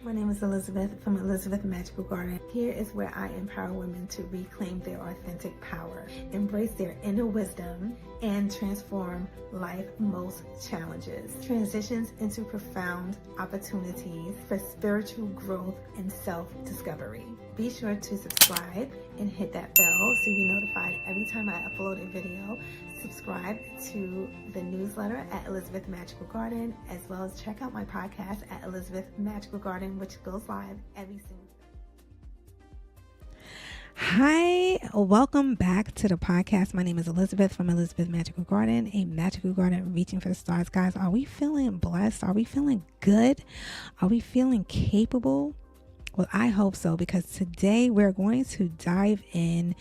My name is Elizabeth from Elizabeth Magical Garden. Here is where I empower women to reclaim their authentic power, embrace their inner wisdom, and transform life's most challenges. Transitions into profound opportunities for spiritual growth and self-discovery. Be sure to subscribe and hit that bell so you're notified every time I upload a video. Subscribe to the newsletter at Elizabeth Magical Garden, as well as check out my podcast at Elizabeth Magical Garden, which goes live every single day. Hi, welcome back to the podcast. My name is Elizabeth from Elizabeth Magical Garden, a magical garden reaching for the stars. Guys, are we feeling blessed? Are we feeling good? Are we feeling capable? Well, I hope so, because today we're going to dive in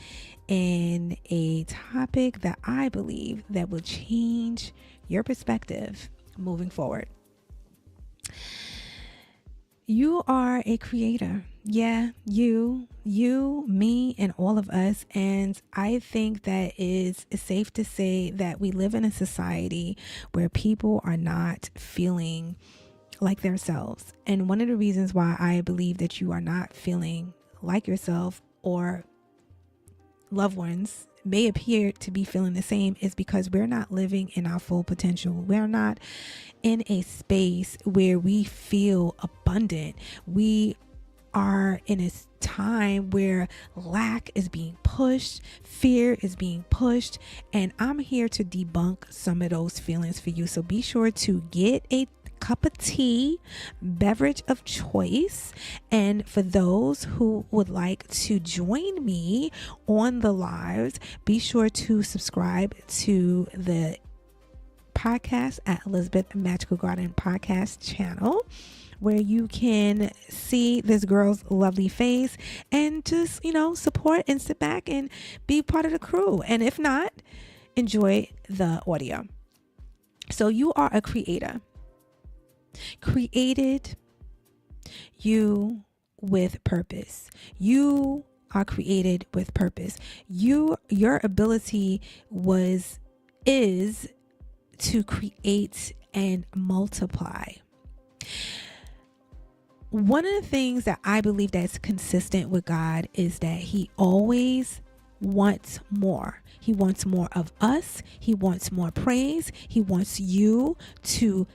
a topic that I believe that will change your perspective moving forward. You are a creator. Yeah, you, me, and all of us. And I think that it's safe to say that we live in a society where people are not feeling like themselves. And one of the reasons why I believe that you are not feeling like yourself, or loved ones may appear to be feeling the same, is because we're not living in our full potential. We're not in a space where we feel abundant. We are in a time where lack is being pushed, fear is being pushed, and I'm here to debunk some of those feelings for you. So be sure to get a cup of tea, beverage of choice. And for those who would like to join me on the lives, be sure to subscribe to the podcast at Elizabeth Magical Garden podcast channel, where you can see this girl's lovely face and just, support and sit back and be part of the crew. And if not, enjoy the audio. So you are a creator. Created you with purpose. You are created with purpose. Your ability is to create and multiply. One of the things that I believe that's consistent with God is that He always wants more. He wants more of us. He wants more praise. He wants you to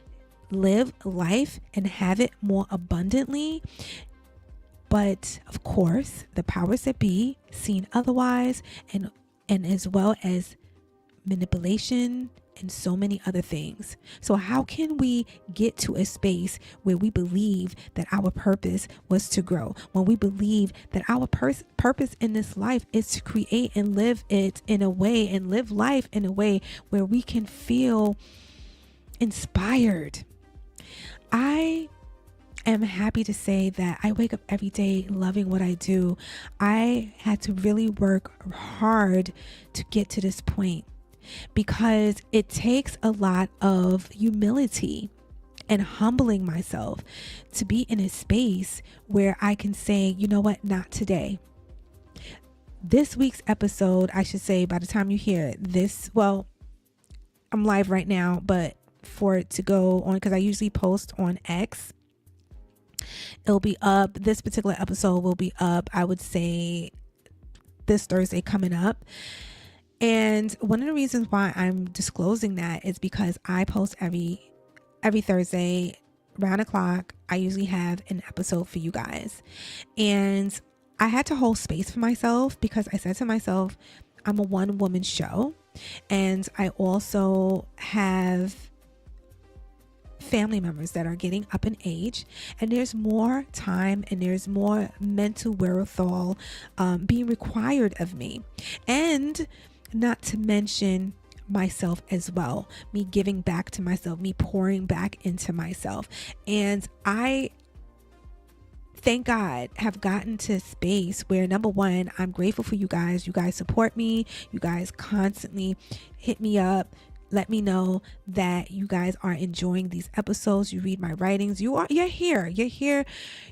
live life and have it more abundantly. But of course, the powers that be seen otherwise, and as well as manipulation and so many other things. So how can we get to a space where we believe that our purpose was to grow, when we believe that our purpose in this life is to create and live it in a way, and live life in a way where we can feel inspired? I am happy to say that I wake up every day loving what I do. I had to really work hard to get to this point, because it takes a lot of humility and humbling myself to be in a space where I can say, you know what, not today. This week's episode, I should say, by the time you hear this, well, I'm live right now, but for it to go on, because I usually post on X, it'll be up. This particular episode will be up, I would say, this Thursday coming up. And one of the reasons why I'm disclosing that is because I post every Thursday around the clock. I usually have an episode for you guys, and I had to hold space for myself, because I said to myself, I'm a one-woman show, and I also have family members that are getting up in age, and there's more time and there's more mental wherewithal being required of me, and not to mention myself as well, me giving back to myself, me pouring back into myself. And I, thank God, have gotten to a space where, number one, I'm grateful for you guys. You guys support me. You guys constantly hit me up, let me know that you guys are enjoying these episodes. You read my writings. You're here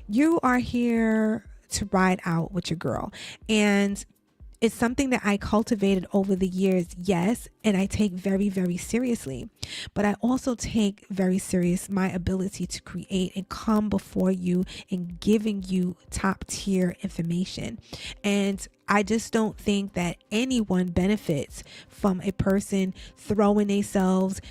to ride out with your girl. And It's something that I cultivated over the years, yes, and I take very, very seriously. But I also take very serious my ability to create and come before you and giving you top tier information. And I just don't think that anyone benefits from a person throwing themselves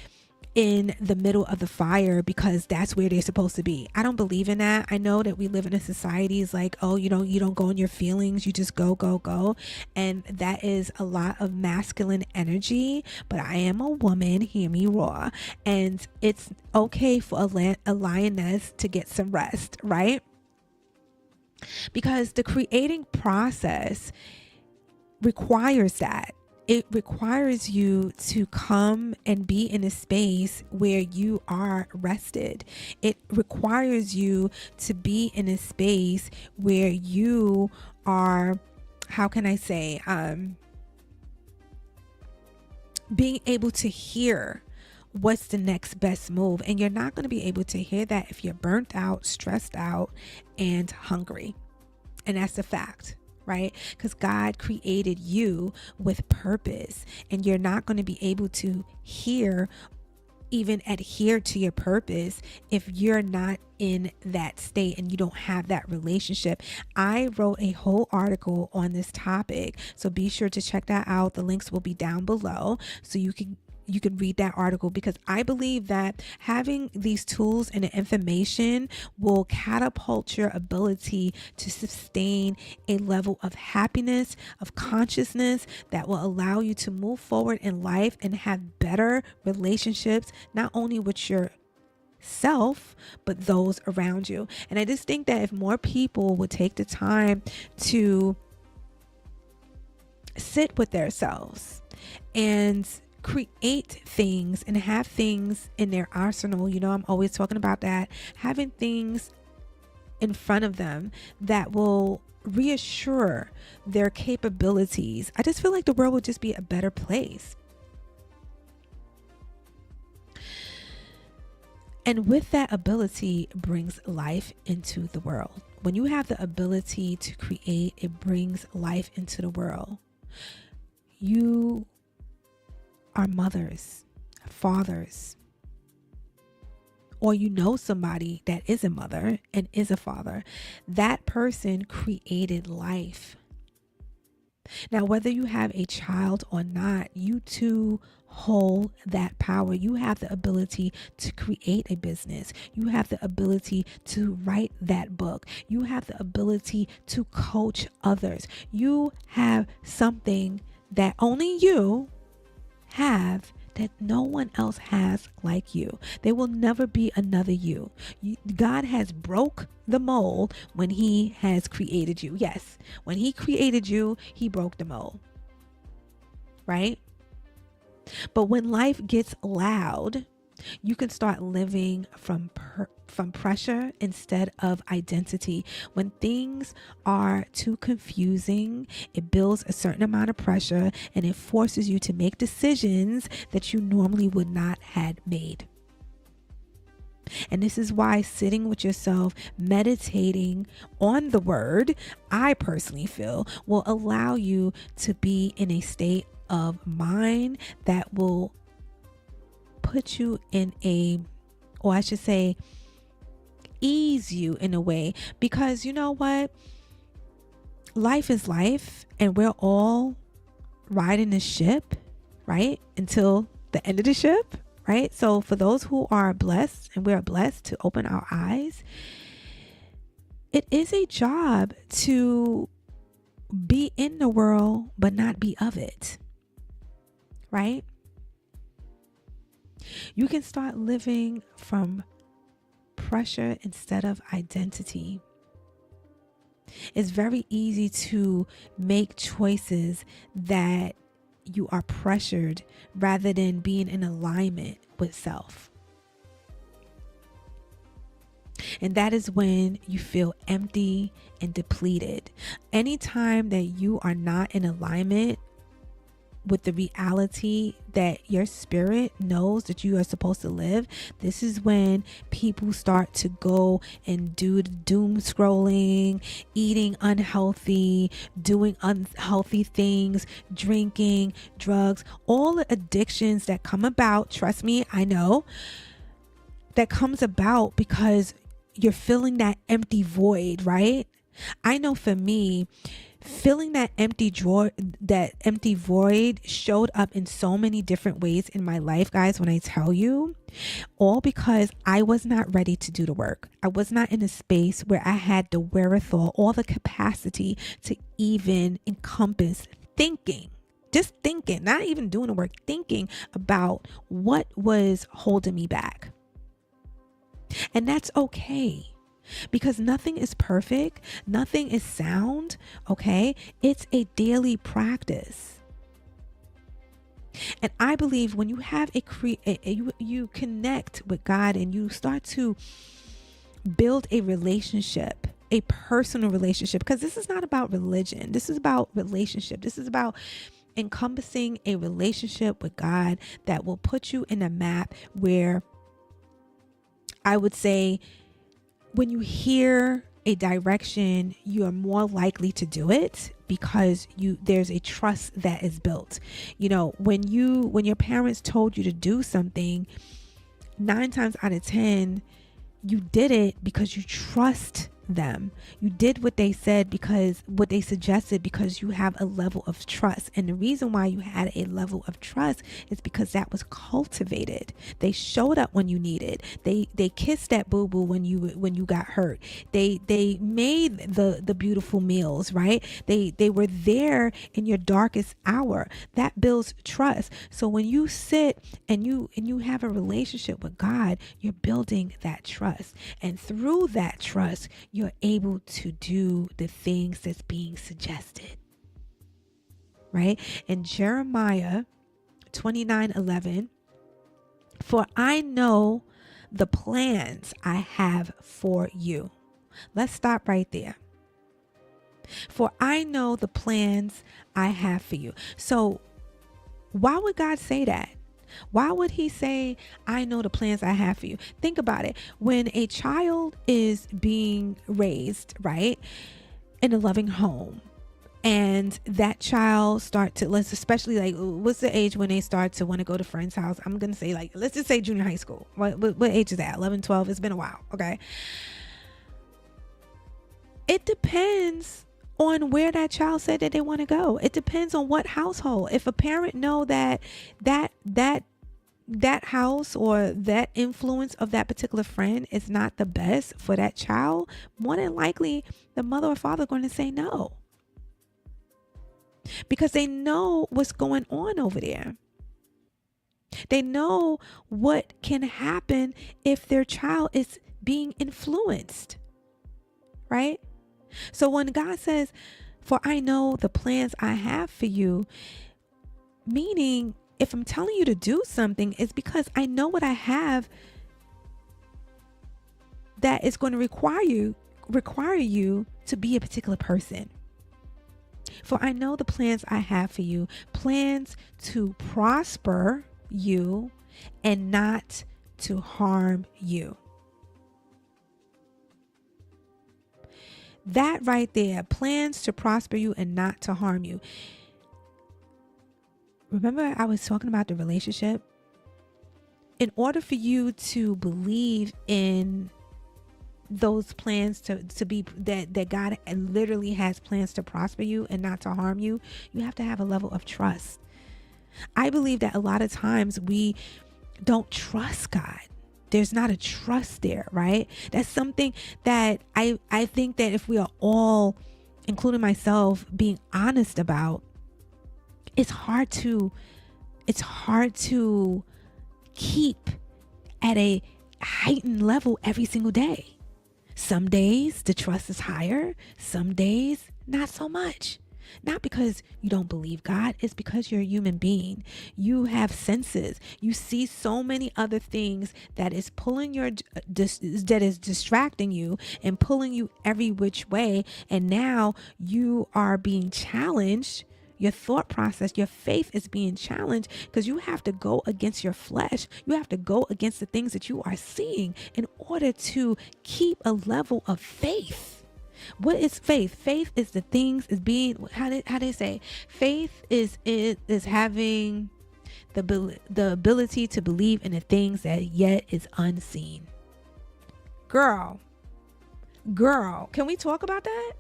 in the middle of the fire because that's where they're supposed to be. I don't believe in that. I know that we live in a society is like, oh, you don't go in your feelings, you just go. And that is a lot of masculine energy, but I am a woman, hear me roar. And it's okay for a lioness to get some rest, right? Because the creating process requires that. It requires you to come and be in a space where you are rested. It requires you to be in a space where you are, how can I say, being able to hear what's the next best move. And you're not going to be able to hear that if you're burnt out, stressed out, and hungry. And that's a fact. Right? Because God created you with purpose, and you're not going to be able to even adhere to your purpose if you're not in that state and you don't have that relationship. I wrote a whole article on this topic, so be sure to check that out. The links will be down below so you can read that article, because I believe that having these tools and the information will catapult your ability to sustain a level of happiness, of consciousness that will allow you to move forward in life and have better relationships, not only with yourself, but those around you. And I just think that if more people would take the time to sit with themselves and create things and have things in their arsenal. I'm always talking about that, having things in front of them that will reassure their capabilities. I just feel like the world would just be a better place. And with that ability brings life into the world. When you have the ability to create, it brings life into the world. You are mothers, fathers, or somebody that is a mother and is a father. That person created life. Now, whether you have a child or not, you too hold that power. You have the ability to create a business. You have the ability to write that book. You have the ability to coach others. You have something that only you have that no one else has like you. There will never be another you. God has broke the mold when he has created you. Yes, when he created you, he broke the mold. Right? But when life gets loud, you can start living from pressure instead of identity. When things are too confusing, it builds a certain amount of pressure and it forces you to make decisions that you normally would not have made. And this is why sitting with yourself, meditating on the word, I personally feel, will allow you to be in a state of mind that will put you in ease you in a way, because you know what? Life is life, and we're all riding the ship, right? Until the end of the ship, right? So for those who are blessed, and we are blessed to open our eyes, it is a job to be in the world, but not be of it, right? You can start living from pressure instead of identity. It's very easy to make choices that you are pressured rather than being in alignment with self. And that is when you feel empty and depleted. Anytime that you are not in alignment with the reality that your spirit knows that you are supposed to live, this is when people start to go and do the doom scrolling, eating unhealthy, doing unhealthy things, drinking, drugs, all the addictions that come about. Trust me, I know that comes about because you're feeling that empty void, right? I know for me, filling that empty void showed up in so many different ways in my life, guys, when I tell you, all because I was not ready to do the work. I was not in a space where I had the wherewithal or the capacity to even encompass thinking. Just thinking, not even doing the work, thinking about what was holding me back. And that's okay. Because nothing is perfect, nothing is sound, okay? It's a daily practice. And I believe when you have you connect with God and you start to build a relationship, a personal relationship, because this is not about religion. This is about relationship. This is about encompassing a relationship with God that will put you in a map where I would say, when you hear a direction, you are more likely to do it because there's a trust that is built. You know, when your parents told you to do something, 9 times out of 10, you did it because you trust them. You did what they said what they suggested because you have a level of trust. And the reason why you had a level of trust is because that was cultivated. They showed up when you needed. They kissed that boo-boo when you got hurt. They made the beautiful meals, right? They were there in your darkest hour. That builds trust. So when you sit and you have a relationship with God, you're building that trust. And through that trust, you're able to do the things that's being suggested, right? In Jeremiah 29:11, for I know the plans I have for you. Let's stop right there. For I know the plans I have for you. So why would God say that? Why would he say, I know the plans I have for you? Think about it. When a child is being raised, right, in a loving home, and that child especially like, what's the age when they start to want to go to friend's house? I'm going to say let's just say junior high school. What age is that? 11, 12? It's been a while. Okay. It depends on where that child said that they want to go. It depends on what household. If a parent know that house or that influence of that particular friend is not the best for that child, more than likely the mother or father are going to say no. Because they know what's going on over there. They know what can happen if their child is being influenced, right? So when God says, for I know the plans I have for you, meaning if I'm telling you to do something, it's because I know what I have that is going to require you to be a particular person. For I know the plans I have for you, plans to prosper you and not to harm you. That right there, plans to prosper you and not to harm you. Remember I was talking about the relationship? In order for you to believe in those plans to be that God literally has plans to prosper you and not to harm you, you have to have a level of trust. I believe that a lot of times we don't trust God. There's not a trust there, right? That's something that I think that if we are all, including myself, being honest about, it's hard to keep at a heightened level every single day. Some days the trust is higher, some days not so much. Not because you don't believe God, it's because you're a human being. You have senses. You see so many other things that is that is distracting you and pulling you every which way. And now you are being challenged. your thought process, your faith is being challenged because you have to go against your flesh. You have to go against the things that you are seeing in order to keep a level of faith. What is faith? Faith is the things is being, how they say, faith is having the ability to believe in the things that yet is unseen. Girl, can we talk about that?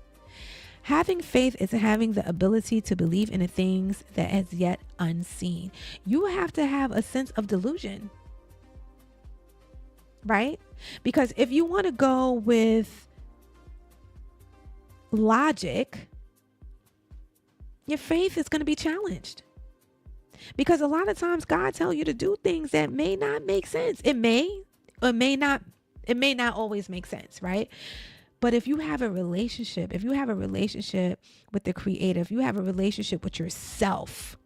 Having faith is having the ability to believe in the things that is yet unseen. You have to have a sense of delusion, right? Because if you want to go with logic, your faith is going to be challenged. Because a lot of times God tells you to do things that may not make sense. It may not always make sense, right? But if you have a relationship with the Creator, if you have a relationship with yourself,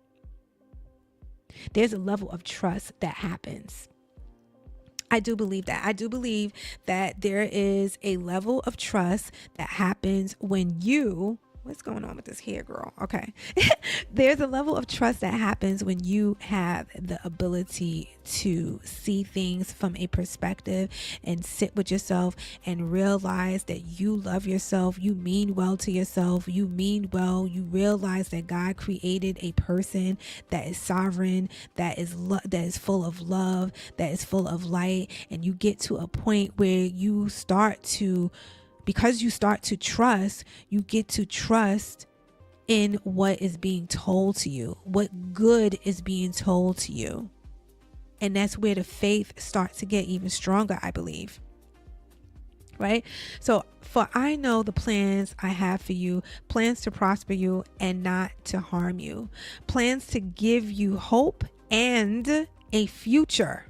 there's a level of trust that happens. I do believe that. I do believe that there is a level of trust that happens when you, what's going on with this hair, girl? Okay. There's a level of trust that happens when you have the ability to see things from a perspective and sit with yourself and realize that you love yourself. You mean well to yourself. You mean well. You realize that God created a person that is sovereign, that is full of love, that is full of light. And you get to a point where you start to, because you start to trust, you get to trust in what is being told to you, what good is being told to you. And that's where the faith starts to get even stronger, I believe. Right? So, for I know the plans I have for you, plans to prosper you and not to harm you, plans to give you hope and a future.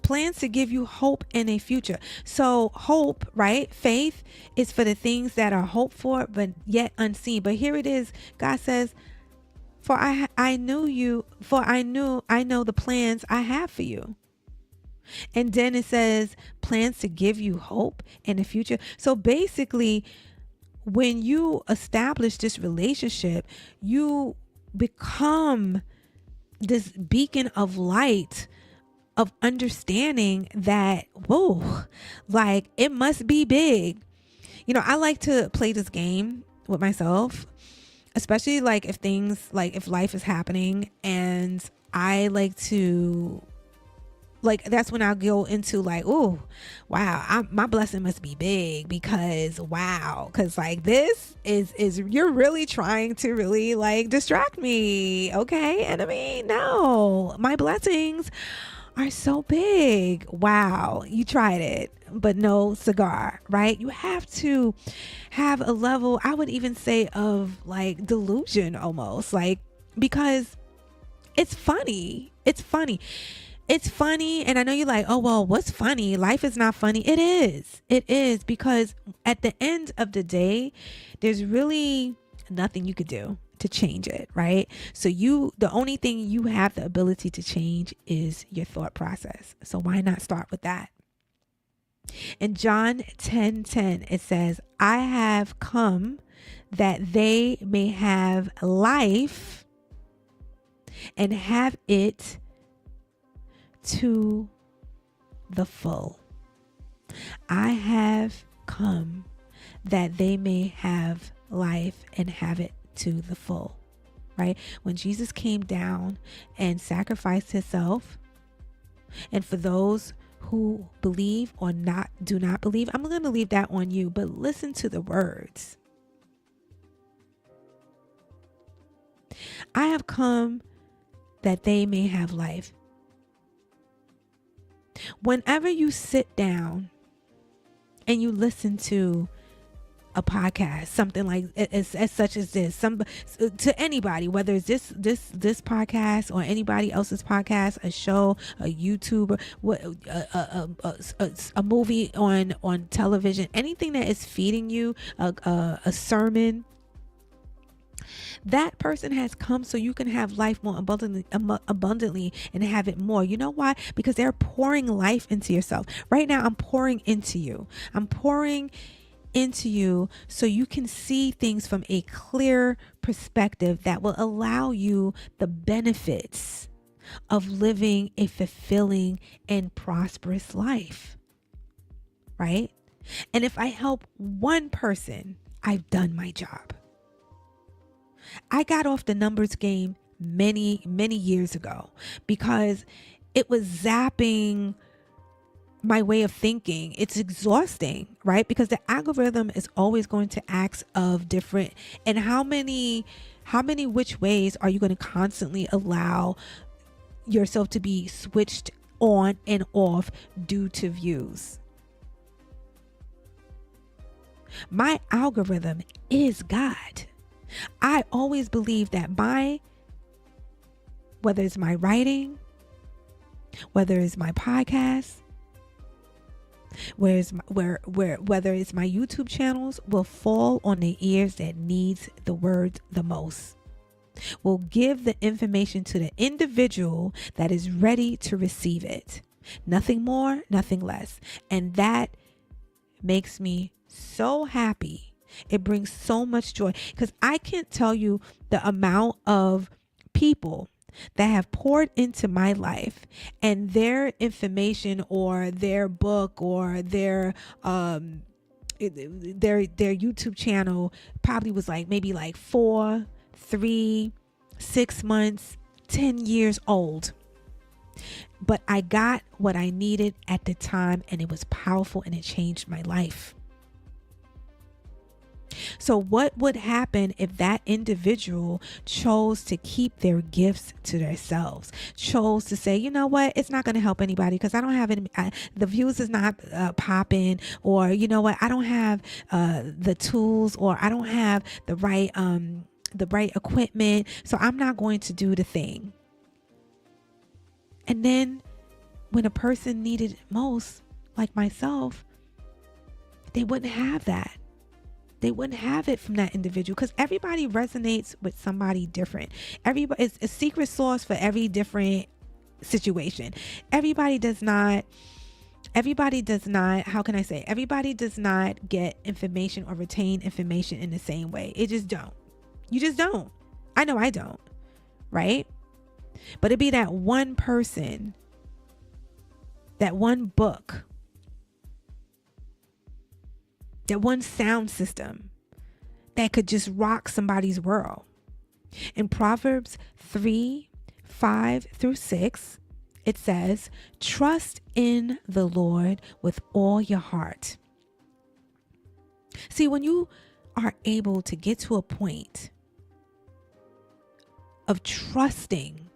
Plans to give you hope and a future. So hope, right? Faith is for the things that are hoped for, but yet unseen. But here it is. God says, I know the plans I have for you. And then it says plans to give you hope and a future. So basically, when you establish this relationship, you become this beacon of light, of understanding that, whoa, like it must be big. You know, I like to play this game with myself, especially like if life is happening, and I like to, like, that's when I'll go into like, oh, wow, my blessing must be big because like this is you're really trying to really like distract me. Okay. And I mean, no, my blessings are so big. Wow, you tried it, but no cigar, right? You have to have a level, I would even say, of like delusion almost, like, because it's funny. It's funny. And I know you're like, oh, well, what's funny? Life is not funny. It is, because at the end of the day, there's really nothing you could do to change it, right? So the only thing you have the ability to change is your thought process. So why not start with that? In John 10:10, it says, I have come that they may have life and have it to the full. I have come that they may have life and have it to the full, right? When Jesus came down and sacrificed himself, and for those who believe or do not believe, I'm going to leave that on you, but listen to the words. I have come that they may have life. Whenever you sit down and you listen to a podcast, something like as such as this, to anybody, whether it's this podcast or anybody else's podcast, a show, a YouTuber, a movie on television, anything that is feeding you, a sermon, that person has come so you can have life more abundantly and have it more. You know why? Because they're pouring life into yourself. Right now, I'm pouring into you. I'm pouring into you so you can see things from a clear perspective that will allow you the benefits of living a fulfilling and prosperous life, right? And if I help one person, I've done my job. I got off the numbers game many, many years ago because it was zapping my way of thinking. It's exhausting, right? Because the algorithm is always going to ask of different, and how many which ways are you going to constantly allow yourself to be switched on and off due to views? My algorithm is God. I always believe that whether it's my writing, whether it's my podcast, whether it's my YouTube channels, will fall on the ears that needs the word the most. Will give the information to the individual that is ready to receive it. Nothing more, nothing less. And that makes me so happy. It brings so much joy because I can't tell you the amount of people that have poured into my life, and their information or their book or their YouTube channel probably was like maybe like 4, 3, 6 months, 10 years old. But I got what I needed at the time, and it was powerful, and it changed my life. So what would happen if that individual chose to keep their gifts to themselves, chose to say, you know what, it's not going to help anybody because I don't have any, the views is not popping, or you know what, I don't have the tools, or I don't have the right equipment, so I'm not going to do the thing. And then when a person needed it most, like myself, they wouldn't have that. They wouldn't have it from that individual because everybody resonates with somebody different. Everybody is a secret sauce for every different situation. Everybody does not, how can I say, everybody does not get information or retain information in the same way. It just don't. You just don't. I know I don't. Right? But it'd be that one person, that one book, that one sound system that could just rock somebody's world. In Proverbs 3:5-6, it says, trust in the Lord with all your heart. See, when you are able to get to a point of trusting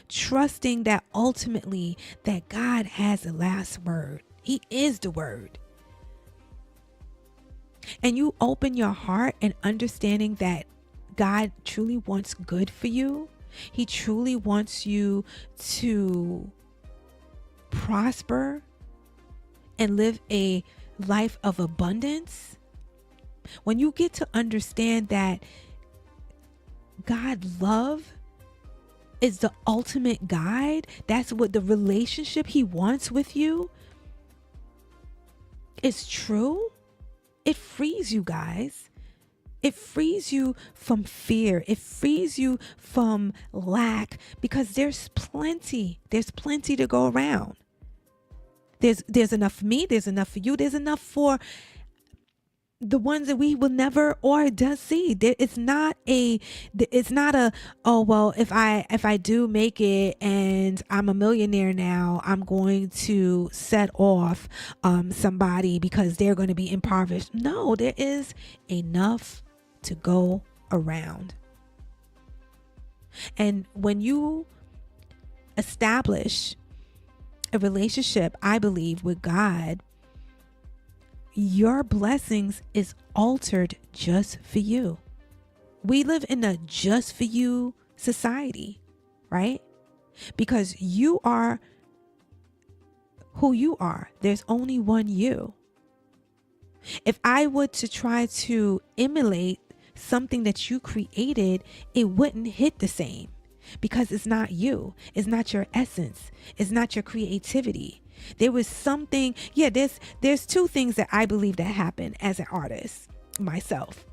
that ultimately that God has the last word. He is the word. And you open your heart and understanding that God truly wants good for you. He truly wants you to prosper and live a life of abundance. When you get to understand that God's love is the ultimate guide, that's what the relationship He wants with you is true, it frees you guys. It frees you from fear. It frees you from lack, because there's plenty to go around. There's enough for me. There's enough for you. There's enough for the ones that we will never or does see. It's not a, oh, well, if I do make it and I'm a millionaire now, I'm going to set off somebody because they're going to be impoverished. No, there is enough to go around. And when you establish a relationship, I believe, with God, your blessings is altered just for you. We live in a just for you society, right? Because you are who you are. There's only one you. If I were to try to emulate something that you created, it wouldn't hit the same, because it's not you. It's not your essence. It's not your creativity. There was something, there's two things that I believe that happen as an artist myself.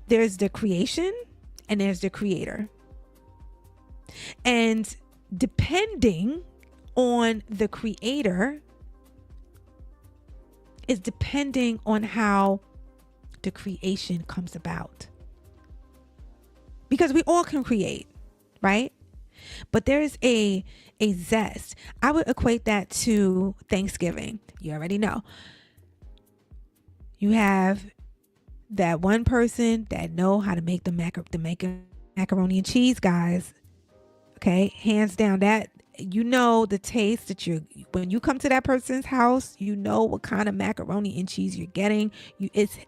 There's the creation and there's the creator. And depending on the creator is depending on how the creation comes about. Because we all can create, right? But there's a zest. I would equate that to Thanksgiving. You already know. You have that one person that know how to make the macaroni and cheese, guys. Okay, hands down, that you know the taste that when you come to that person's house, you know what kind of macaroni and cheese you're getting. It's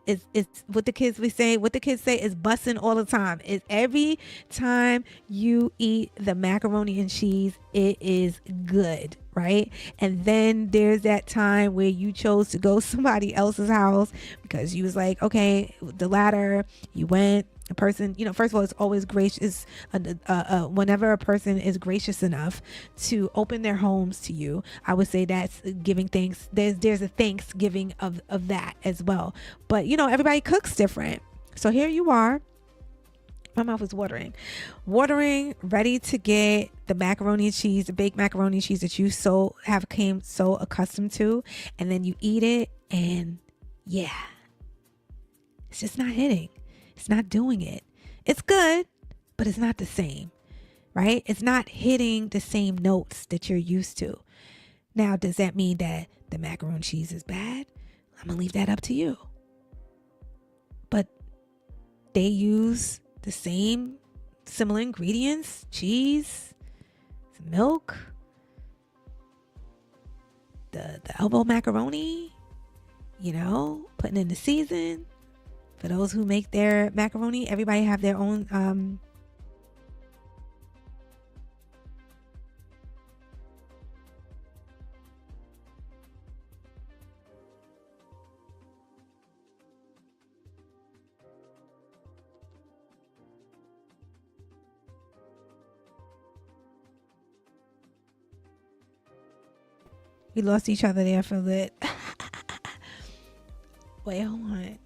what the kids say is bussin' all the time. It's every time you eat the macaroni and cheese, it is good, right? And then there's that time where you chose to go somebody else's house because you was like, okay, the ladder, you went. A person, first of all, it's always gracious. Whenever a person is gracious enough to open their homes to you, I would say that's giving thanks. There's a thanksgiving of that as well. But everybody cooks different. So here you are. My mouth is watering, ready to get the macaroni and cheese, the baked macaroni and cheese that you came so accustomed to, and then you eat it, and yeah, it's just not hitting. It's not doing it. It's good, but it's not the same, right? It's not hitting the same notes that you're used to. Now, does that mean that the macaroni and cheese is bad? I'm going to leave that up to you. But they use the same similar ingredients, cheese, some milk, the elbow macaroni, putting in the season. For those who make their macaroni, everybody have their own we lost each other there for a bit. Wait, hold on.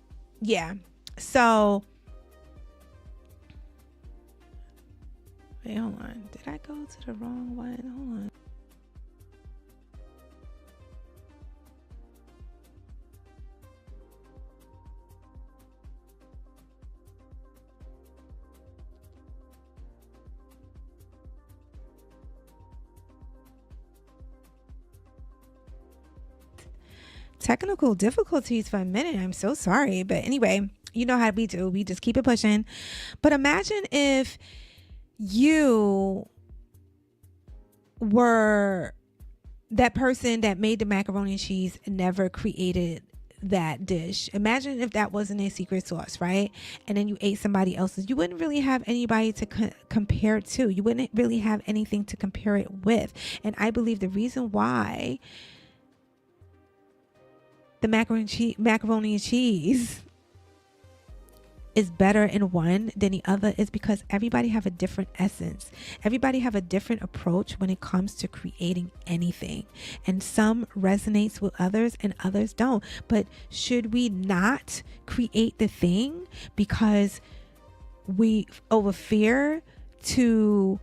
Yeah. So, wait, hold on. Did I go to the wrong one? Hold on. Technical difficulties for a minute. I'm so sorry. But anyway, you know how we do. We just keep it pushing. But imagine if you were that person that made the macaroni and cheese and never created that dish. Imagine if that wasn't a secret sauce, right? And then you ate somebody else's. You wouldn't really have anybody to compare to. You wouldn't really have anything to compare it with. And I believe the reason why the macaroni and cheese is better in one than the other is because everybody have a different essence. Everybody have a different approach when it comes to creating anything. And some resonates with others and others don't. But should we not create the thing because we over fear to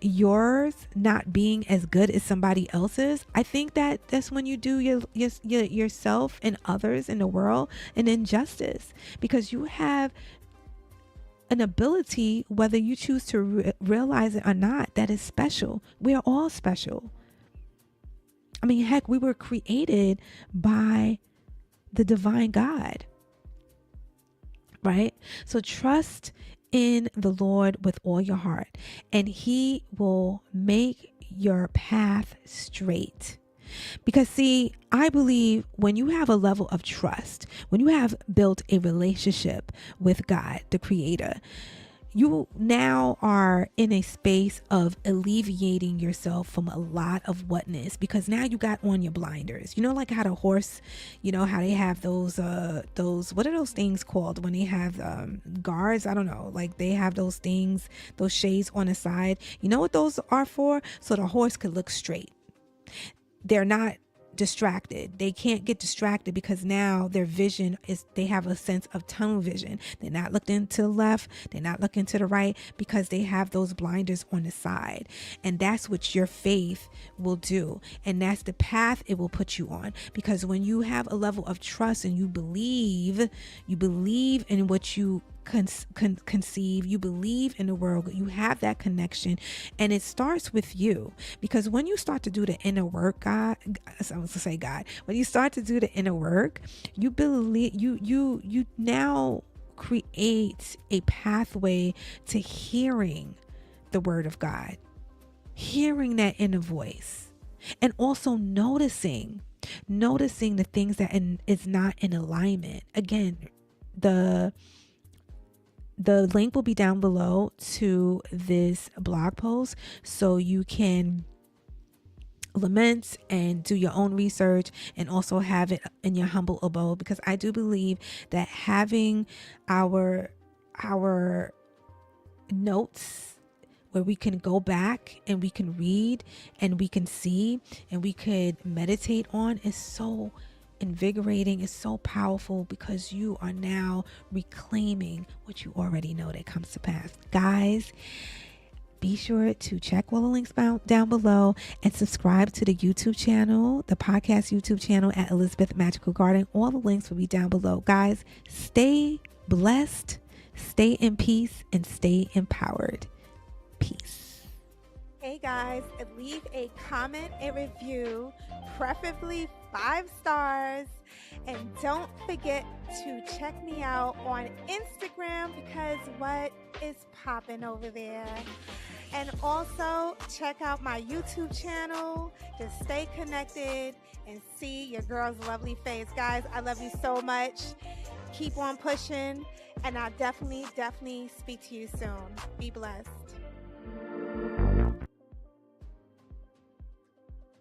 yours not being as good as somebody else's? I think that's when you do yourself and others in the world an injustice, because you have an ability, whether you choose to realize it or not, that is special. We are all special. I mean, heck, we were created by the divine God, right? So trust in the Lord with all your heart, and He will make your path straight. Because see, I believe when you have a level of trust, when you have built a relationship with God, the Creator, you now are in a space of alleviating yourself from a lot of whatness, because now you got on your blinders. Like how the horse, how they have those, what are those things called when they have guards? I don't know. Like they have those things, those shades on the side. You know what those are for? So the horse could look straight. They're not distracted. They can't get distracted because now their vision is, they have a sense of tunnel vision. They're not looking to the left, they're not looking to the right, because they have those blinders on the side. And that's what your faith will do. And that's the path it will put you on. Because when you have a level of trust and you believe in what you conceive, you believe in the world, you have that connection, and it starts with you. Because when you start to do the inner work, when you start to do the inner work, you believe, you now create a pathway to hearing the word of God, hearing that inner voice, and also noticing the things that is not in alignment. Again, the link will be down below to this blog post, so you can lament and do your own research and also have it in your humble abode. Because I do believe that having our notes where we can go back and we can read and we can see and we could meditate on is so invigorating, is so powerful, because you are now reclaiming what you already know that comes to pass. Guys, be sure to check all the links down below and subscribe to the YouTube channel, the podcast YouTube channel at Elizabeth Magical Garden. All the links will be down below. Guys, stay blessed, stay in peace, and stay empowered. Peace. Hey guys, leave a comment and review, preferably 5 stars, and don't forget to check me out on Instagram, because what is popping over there. And also check out my YouTube channel to stay connected and see your girl's lovely face. Guys, I love you so much. Keep on pushing, and I'll definitely speak to you soon. Be blessed.